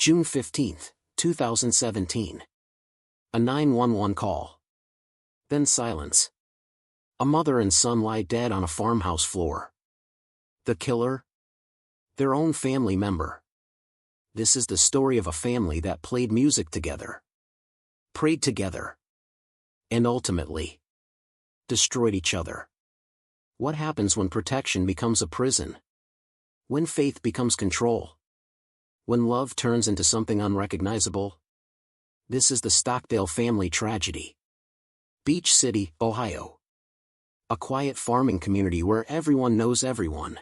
June 15, 2017. A 911 call. Then silence. A mother and son lie dead on a farmhouse floor. The killer? Their own family member. This is the story of a family that played music together, prayed together, and ultimately destroyed each other. What happens when protection becomes a prison? When faith becomes control? When love turns into something unrecognizable? This is the Stockdale family tragedy. Beach City, Ohio. A quiet farming community where everyone knows everyone.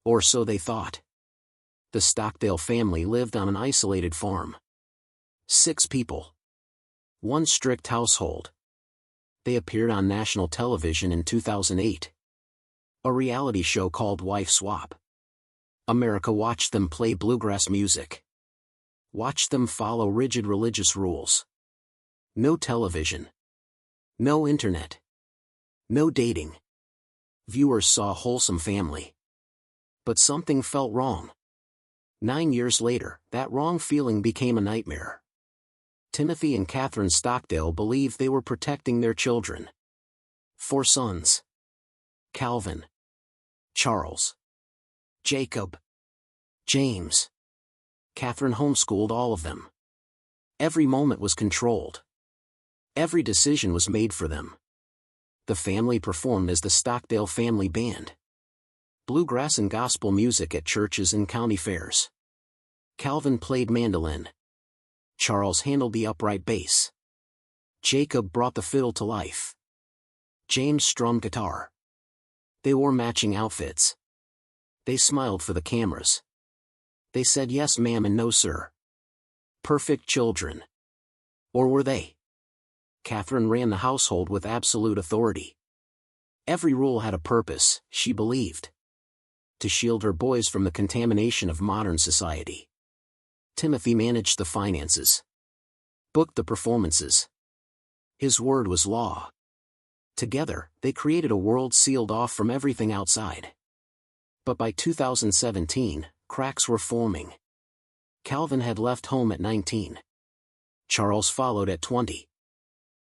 Or so they thought. The Stockdale family lived on an isolated farm. 6 people. One strict household. They appeared on national television in 2008. A reality show called Wife Swap. America watched them play bluegrass music. Watched them follow rigid religious rules. No television. No internet. No dating. Viewers saw a wholesome family. But something felt wrong. 9 years later, that wrong feeling became a nightmare. Timothy and Catherine Stockdale believed they were protecting their children. 4 sons. Calvin, Charles, Jacob, James. Catherine homeschooled all of them. Every moment was controlled. Every decision was made for them. The family performed as the Stockdale Family Band. Bluegrass and gospel music at churches and county fairs. Calvin played mandolin. Charles handled the upright bass. Jacob brought the fiddle to life. James strummed guitar. They wore matching outfits. They smiled for the cameras. They said yes ma'am and no sir. Perfect children. Or were they? Catherine ran the household with absolute authority. Every rule had a purpose, she believed. To shield her boys from the contamination of modern society. Timothy managed the finances. Booked the performances. His word was law. Together, they created a world sealed off from everything outside. But by 2017, cracks were forming. Calvin had left home at 19. Charles followed at 20.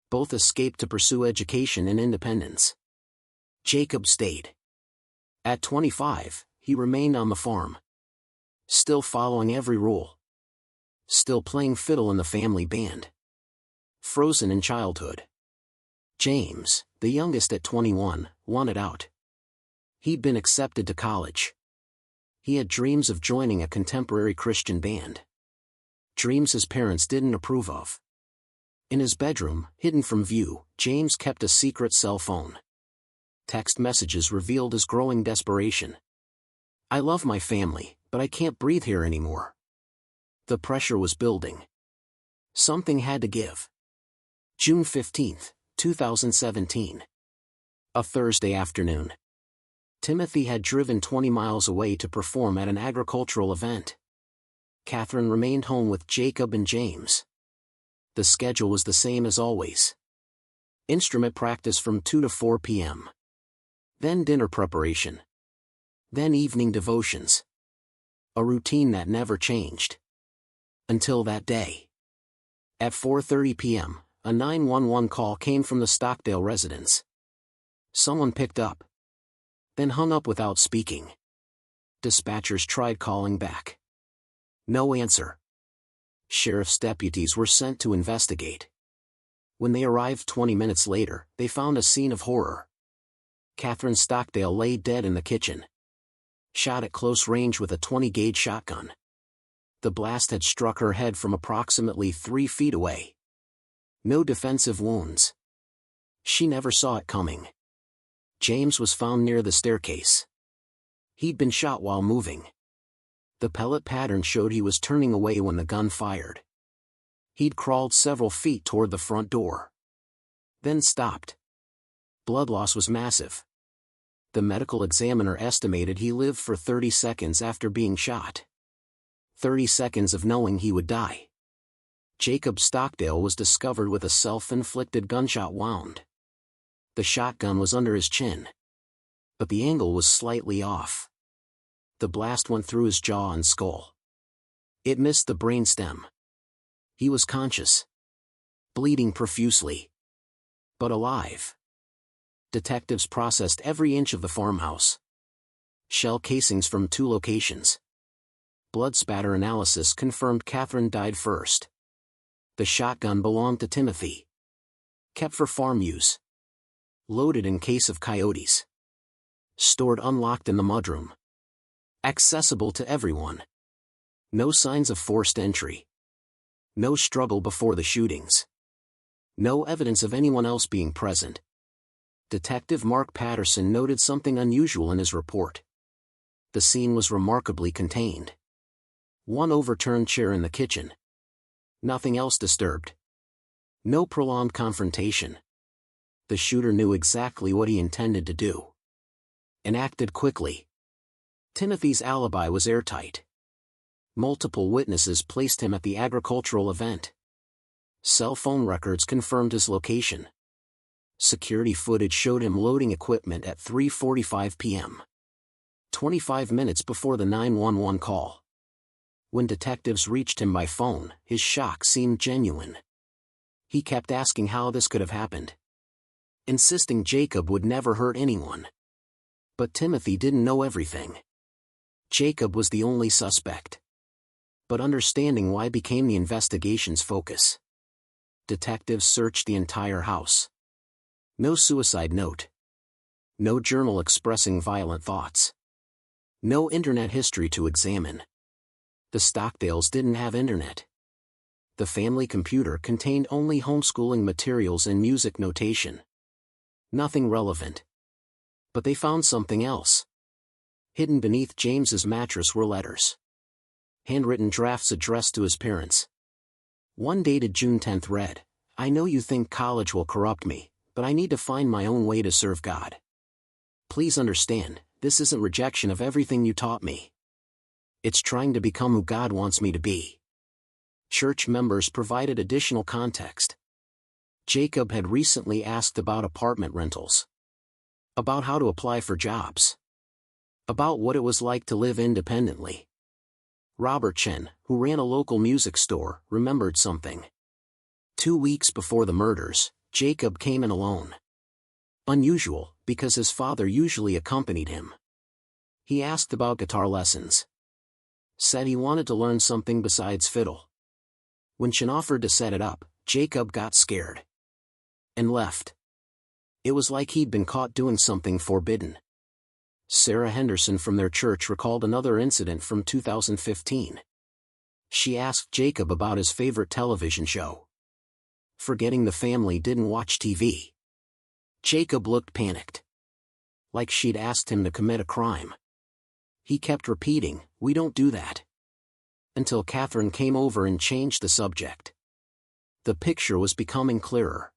Both escaped to pursue education and independence. Jacob stayed. At 25, he remained on the farm. Still following every rule. Still playing fiddle in the family band. Frozen in childhood. James, the youngest at 21, wanted out. He'd been accepted to college. He had dreams of joining a contemporary Christian band. Dreams his parents didn't approve of. In his bedroom, hidden from view, James kept a secret cell phone. Text messages revealed his growing desperation. I love my family, but I can't breathe here anymore. The pressure was building. Something had to give. June 15, 2017. A Thursday afternoon. Timothy had driven 20 miles away to perform at an agricultural event. Catherine remained home with Jacob and James. The schedule was the same as always. Instrument practice from 2 to 4 p.m. Then dinner preparation. Then evening devotions. A routine that never changed. Until that day. At 4:30 p.m., a 911 call came from the Stockdale residence. Someone picked up. Then hung up without speaking. Dispatchers tried calling back. No answer. Sheriff's deputies were sent to investigate. When they arrived 20 minutes later, they found a scene of horror. Catherine Stockdale lay dead in the kitchen. Shot at close range with a 20-gauge shotgun. The blast had struck her head from approximately 3 feet away. No defensive wounds. She never saw it coming. James was found near the staircase. He'd been shot while moving. The pellet pattern showed he was turning away when the gun fired. He'd crawled several feet toward the front door. Then stopped. Blood loss was massive. The medical examiner estimated he lived for 30 seconds after being shot. 30 seconds of knowing he would die. Jacob Stockdale was discovered with a self-inflicted gunshot wound. The shotgun was under his chin. But the angle was slightly off. The blast went through his jaw and skull. It missed the brainstem. He was conscious. Bleeding profusely. But alive. Detectives processed every inch of the farmhouse. Shell casings from 2 locations. Blood spatter analysis confirmed Catherine died first. The shotgun belonged to Timothy. Kept for farm use. Loaded in case of coyotes. Stored unlocked in the mudroom. Accessible to everyone. No signs of forced entry. No struggle before the shootings. No evidence of anyone else being present. Detective Mark Patterson noted something unusual in his report. The scene was remarkably contained. 1 overturned chair in the kitchen. Nothing else disturbed. No prolonged confrontation. The shooter knew exactly what he intended to do. And acted quickly. Timothy's alibi was airtight. Multiple witnesses placed him at the agricultural event. Cell phone records confirmed his location. Security footage showed him loading equipment at 3:45 p.m. 25 minutes before the 911 call. When detectives reached him by phone, his shock seemed genuine. He kept asking how this could have happened. Insisting Jacob would never hurt anyone. But Timothy didn't know everything. Jacob was the only suspect. But understanding why became the investigation's focus. Detectives searched the entire house. No suicide note. No journal expressing violent thoughts. No internet history to examine. The Stockdales didn't have internet. The family computer contained only homeschooling materials and music notation. Nothing relevant. But they found something else. Hidden beneath James's mattress were letters. Handwritten drafts addressed to his parents. One dated June 10th read, "I know you think college will corrupt me, but I need to find my own way to serve God. Please understand, this isn't rejection of everything you taught me. It's trying to become who God wants me to be." Church members provided additional context. Jacob had recently asked about apartment rentals. About how to apply for jobs. About what it was like to live independently. Robert Chen, who ran a local music store, remembered something. 2 weeks before the murders, Jacob came in alone. Unusual, because his father usually accompanied him. He asked about guitar lessons. Said he wanted to learn something besides fiddle. When Chen offered to set it up, Jacob got scared. And left. It was like he'd been caught doing something forbidden. Sarah Henderson from their church recalled another incident from 2015. She asked Jacob about his favorite television show. Forgetting the family didn't watch TV. Jacob looked panicked. Like she'd asked him to commit a crime. He kept repeating, "We don't do that." Until Catherine came over and changed the subject. The picture was becoming clearer.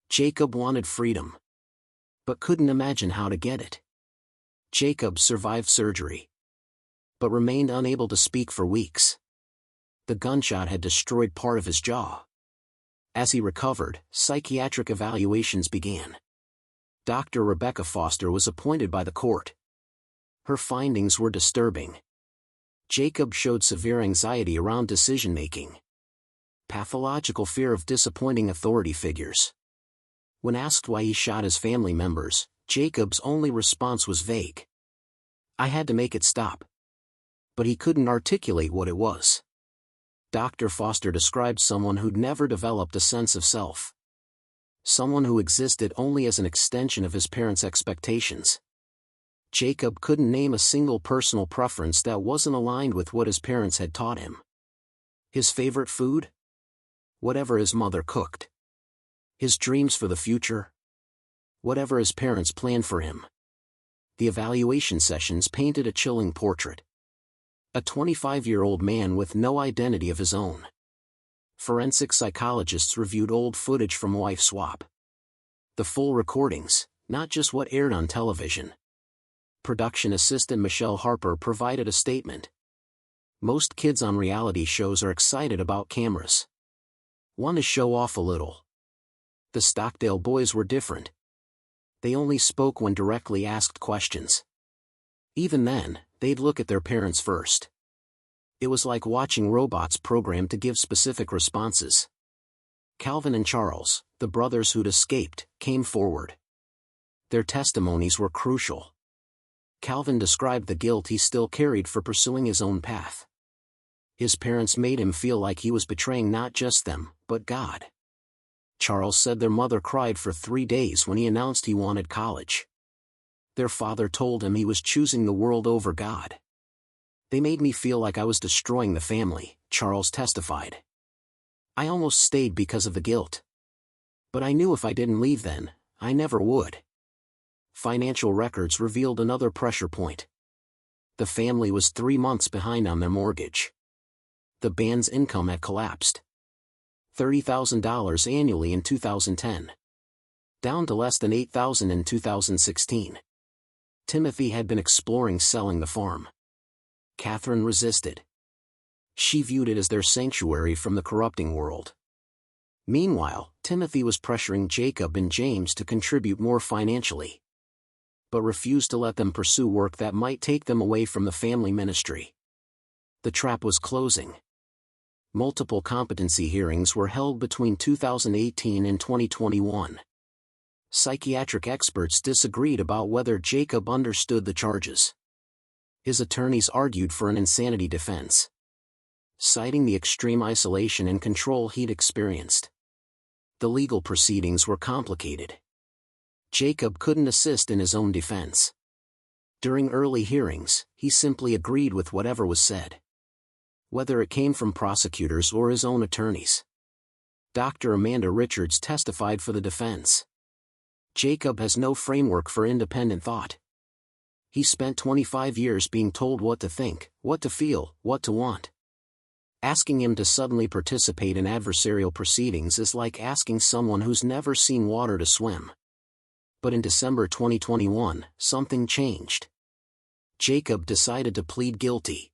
Jacob wanted freedom. But couldn't imagine how to get it. Jacob survived surgery. But remained unable to speak for weeks. The gunshot had destroyed part of his jaw. As he recovered, psychiatric evaluations began. Dr. Rebecca Foster was appointed by the court. Her findings were disturbing. Jacob showed severe anxiety around decision-making. Pathological fear of disappointing authority figures. When asked why he shot his family members, Jacob's only response was vague. "I had to make it stop." But he couldn't articulate what it was. Dr. Foster described someone who'd never developed a sense of self. Someone who existed only as an extension of his parents' expectations. Jacob couldn't name a single personal preference that wasn't aligned with what his parents had taught him. His favorite food? Whatever his mother cooked. His dreams for the future? Whatever his parents planned for him. The evaluation sessions painted a chilling portrait. A 25-year-old man with no identity of his own. Forensic psychologists reviewed old footage from wife swap. The full recordings, not just what aired on television. Production assistant Michelle Harper provided a statement. "Most kids on reality shows are excited about cameras. Want to show off a little." The Stockdale boys were different. They only spoke when directly asked questions. Even then, they'd look at their parents first. It was like watching robots programmed to give specific responses. Calvin and Charles, the brothers who'd escaped, came forward. Their testimonies were crucial. Calvin described the guilt he still carried for pursuing his own path. His parents made him feel like he was betraying not just them, but God. Charles said their mother cried for 3 days when he announced he wanted college. Their father told him he was choosing the world over God. They made me feel like I was destroying the family, Charles testified. I almost stayed because of the guilt. But I knew if I didn't leave then, I never would. Financial records revealed another pressure point. The family was 3 months behind on their mortgage. The band's income had collapsed. $30,000 annually in 2010. Down to less than $8,000 in 2016. Timothy had been exploring selling the farm. Catherine resisted. She viewed it as their sanctuary from the corrupting world. Meanwhile, Timothy was pressuring Jacob and James to contribute more financially, but refused to let them pursue work that might take them away from the family ministry. The trap was closing. Multiple competency hearings were held between 2018 and 2021. Psychiatric experts disagreed about whether Jacob understood the charges. His attorneys argued for an insanity defense, citing the extreme isolation and control he'd experienced. The legal proceedings were complicated. Jacob couldn't assist in his own defense. During early hearings, he simply agreed with whatever was said, whether it came from prosecutors or his own attorneys. Dr. Amanda Richards testified for the defense. Jacob has no framework for independent thought. He spent 25 years being told what to think, what to feel, what to want. Asking him to suddenly participate in adversarial proceedings is like asking someone who's never seen water to swim. But in December 2021, something changed. Jacob decided to plead guilty.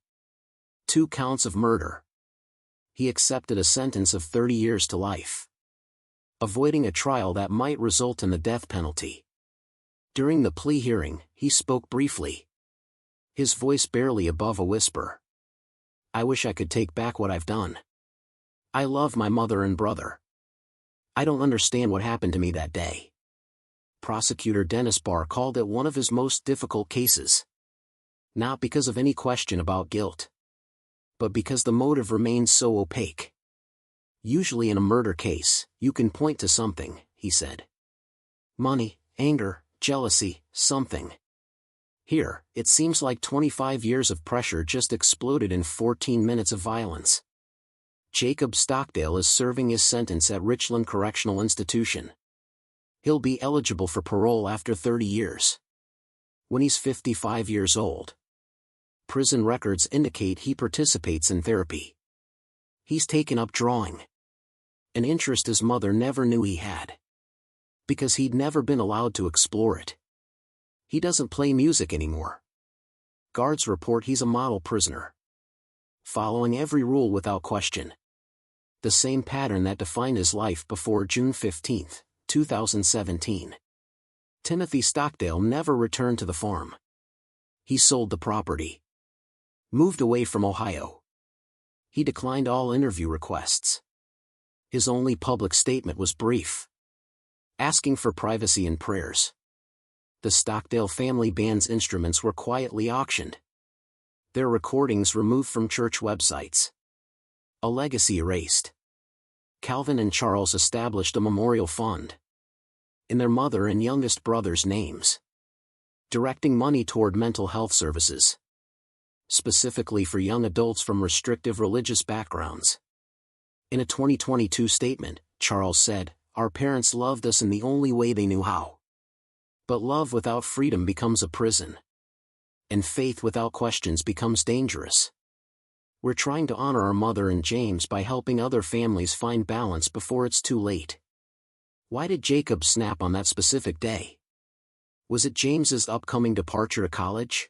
2 counts of murder. He accepted a sentence of 30 years to life, avoiding a trial that might result in the death penalty. During the plea hearing, he spoke briefly, his voice barely above a whisper. I wish I could take back what I've done. I love my mother and brother. I don't understand what happened to me that day. Prosecutor Dennis Barr called it one of his most difficult cases. Not because of any question about guilt, but because the motive remains so opaque. Usually in a murder case, you can point to something, he said. Money, anger, jealousy, something. Here, it seems like 25 years of pressure just exploded in 14 minutes of violence. Jacob Stockdale is serving his sentence at Richland Correctional Institution. He'll be eligible for parole after 30 years. When he's 55 years old. Prison records indicate he participates in therapy. He's taken up drawing, an interest his mother never knew he had, because he'd never been allowed to explore it. He doesn't play music anymore. Guards report he's a model prisoner, following every rule without question. The same pattern that defined his life before June 15, 2017. Timothy Stockdale never returned to the farm. He sold the property, moved away from Ohio. He declined all interview requests. His only public statement was brief, asking for privacy and prayers. The Stockdale family band's instruments were quietly auctioned, their recordings removed from church websites. A legacy erased. Calvin and Charles established a memorial fund in their mother and youngest brother's names, directing money toward mental health services, specifically for young adults from restrictive religious backgrounds. In a 2022 statement, Charles said, "Our parents loved us in the only way they knew how. But love without freedom becomes a prison. And faith without questions becomes dangerous. We're trying to honor our mother and James by helping other families find balance before it's too late." Why did Jacob snap on that specific day? Was it James's upcoming departure to college?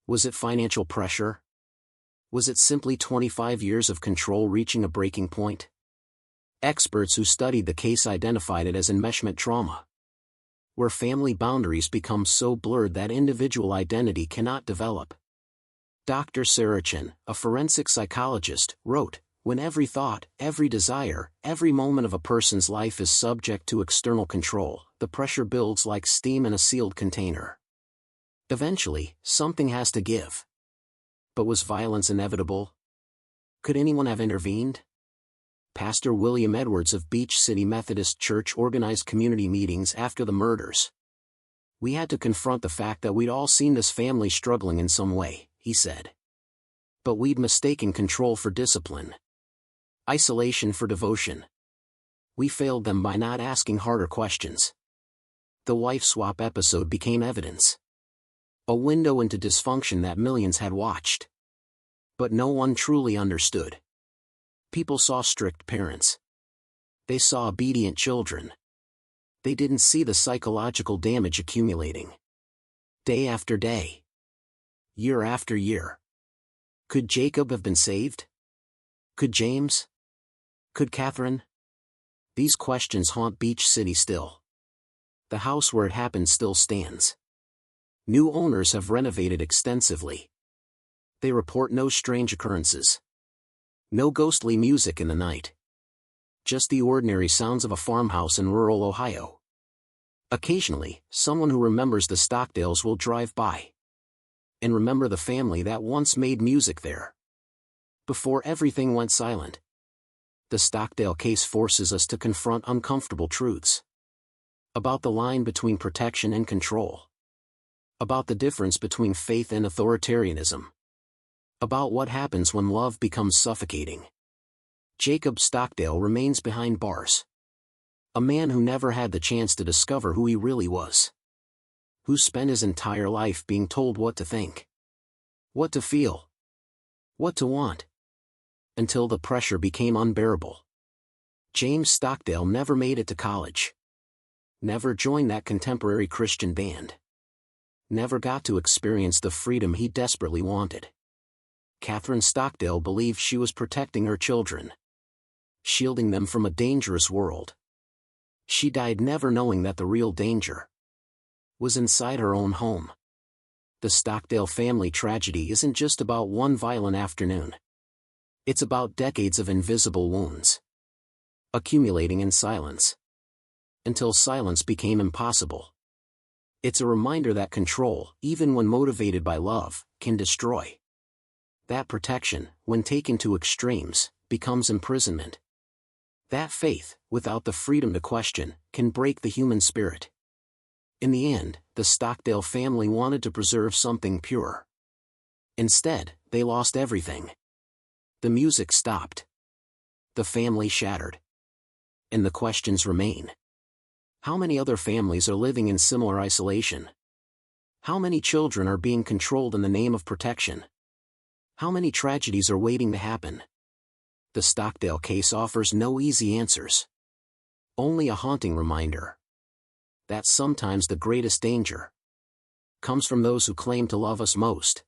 Was it financial pressure? Was it simply 25 years of control reaching a breaking point? Experts who studied the case identified it as enmeshment trauma, where family boundaries become so blurred that individual identity cannot develop. Dr. Sarachin, a forensic psychologist, wrote, "When every thought, every desire, every moment of a person's life is subject to external control, the pressure builds like steam in a sealed container. Eventually, something has to give." But was violence inevitable? Could anyone have intervened? Pastor William Edwards of Beach City Methodist Church organized community meetings after the murders. "We had to confront the fact that we'd all seen this family struggling in some way," he said. "But we'd mistaken control for discipline. Isolation for devotion. We failed them by not asking harder questions." The wife swap episode became evidence. A window into dysfunction that millions had watched. But no one truly understood. People saw strict parents. They saw obedient children. They didn't see the psychological damage accumulating. Day after day. Year after year. Could Jacob have been saved? Could James? Could Catherine? These questions haunt Beach City still. The house where it happened still stands. New owners have renovated extensively. They report no strange occurrences. No ghostly music in the night. Just the ordinary sounds of a farmhouse in rural Ohio. Occasionally, someone who remembers the Stockdales will drive by. And remember the family that once made music there. Before everything went silent. The Stockdale case forces us to confront uncomfortable truths. About the line between protection and control. About the difference between faith and authoritarianism. About what happens when love becomes suffocating. Jacob Stockdale remains behind bars. A man who never had the chance to discover who he really was. Who spent his entire life being told what to think. What to feel. What to want. Until the pressure became unbearable. James Stockdale never made it to college. Never joined that contemporary Christian band. Never got to experience the freedom he desperately wanted. Catherine Stockdale believed she was protecting her children. Shielding them from a dangerous world. She died never knowing that the real danger was inside her own home. The Stockdale family tragedy isn't just about one violent afternoon. It's about decades of invisible wounds. Accumulating in silence. Until silence became impossible. It's a reminder that control, even when motivated by love, can destroy. That protection, when taken to extremes, becomes imprisonment. That faith, without the freedom to question, can break the human spirit. In the end, the Stockdale family wanted to preserve something pure. Instead, they lost everything. The music stopped. The family shattered. And the questions remain. How many other families are living in similar isolation? How many children are being controlled in the name of protection? How many tragedies are waiting to happen? The Stockdale case offers no easy answers. Only a haunting reminder. That sometimes the greatest danger comes from those who claim to love us most.